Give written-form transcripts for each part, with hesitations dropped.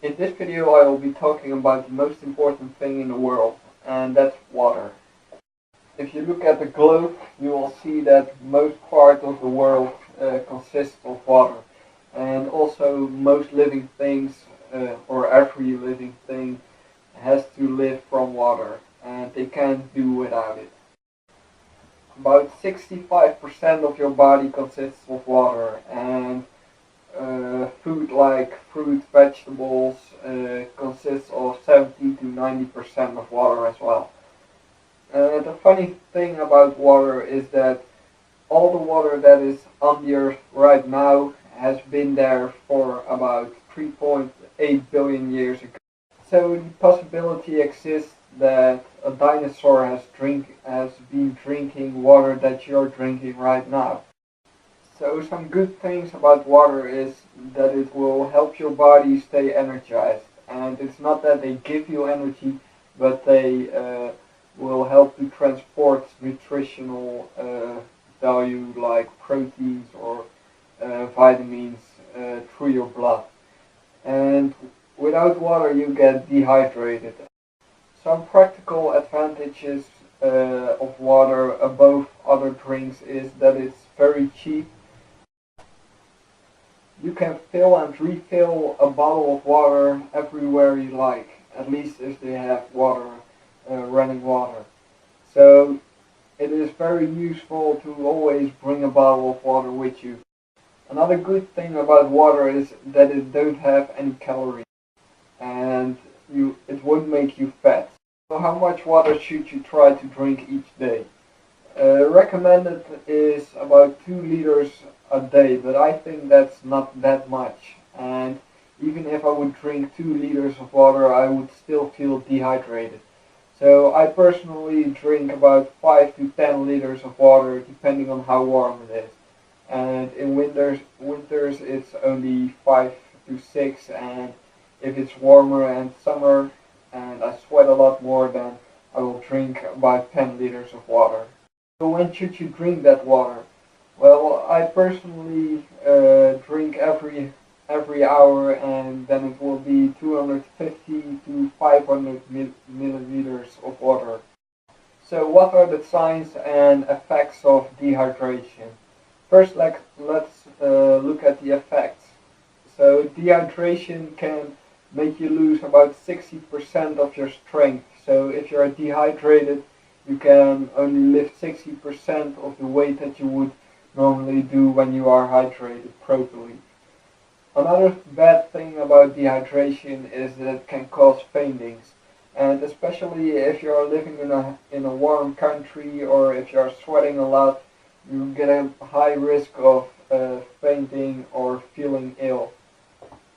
In this video I will be talking about the most important thing in the world, and that's water. If you look at the globe, you will see that most part of the world consists of water. And also most living things, or every living thing, has to live from water, and they can't do without it. About 65% of your body consists of water, and food like fruit, vegetables consists of 70 to 90% of water as well. The funny thing about water is that all the water that is on the earth right now has been there for about 3.8 billion years ago. So the possibility exists that a dinosaur has been drinking water that you're drinking right now. So some good things about water is that it will help your body stay energized. And it's not that they give you energy, but they will help to transport nutritional value like proteins or vitamins through your blood. And without water you get dehydrated. Some practical advantages of water above other drinks is that it's very cheap. You can fill and refill a bottle of water everywhere you like, at least if they have water, running water. So it is very useful to always bring a bottle of water with you. Another good thing about water is that it don't have any calories, and it won't make you fat. So how much water should you try to drink each day? Recommended is about 2 liters a day, but I think that's not that much. And even if I would drink 2 liters of water, I would still feel dehydrated. So I personally drink about 5 to 10 liters of water, depending on how warm it is. And in winters it's only 5 to 6, and if it's warmer and summer and I sweat a lot more, then I will drink about 10 liters of water. So when should you drink that water? Well, I personally drink every hour, and then it will be 250 to 500 milliliters of water. So what are the signs and effects of dehydration? First, let's look at the effects. So dehydration can make you lose about 60% of your strength. So if you are dehydrated, you can only lift 60% of the weight that you would normally do when you are hydrated properly. Another bad thing about dehydration is that it can cause faintings, and especially if you are living in a warm country or if you are sweating a lot, you get a high risk of fainting or feeling ill.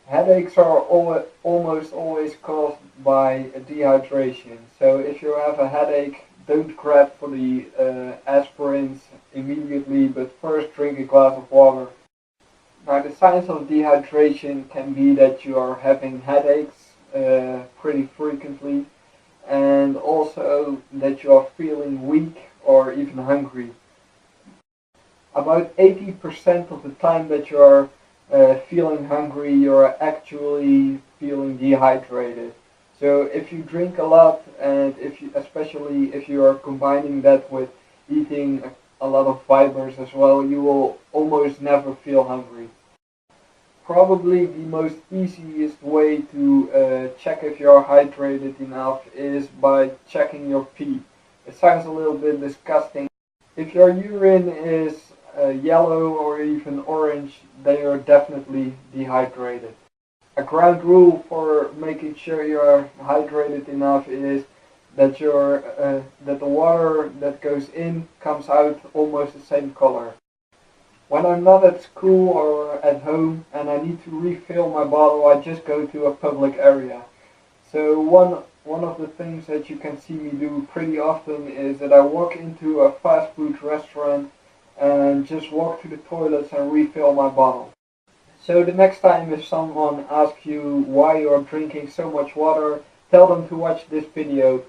Headaches are almost always caused by dehydration, so if you have a headache, don't grab for the aspirins immediately, but first drink a glass of water. Now, the signs of dehydration can be that you are having headaches pretty frequently, and also that you are feeling weak or even hungry. About 80% of the time that you are feeling hungry, you are actually feeling dehydrated. So if you drink a lot, and especially if you are combining that with eating a lot of fibers as well, you will almost never feel hungry. Probably the most easiest way to check if you are hydrated enough is by checking your pee. It sounds a little bit disgusting. If your urine is yellow or even orange, then you're definitely dehydrated. A ground rule for making sure you are hydrated enough is that that the water that goes in comes out almost the same color. When I'm not at school or at home and I need to refill my bottle, I just go to a public area. So one of the things that you can see me do pretty often is that I walk into a fast food restaurant and just walk to the toilets and refill my bottle. So the next time if someone asks you why you are drinking so much water, tell them to watch this video.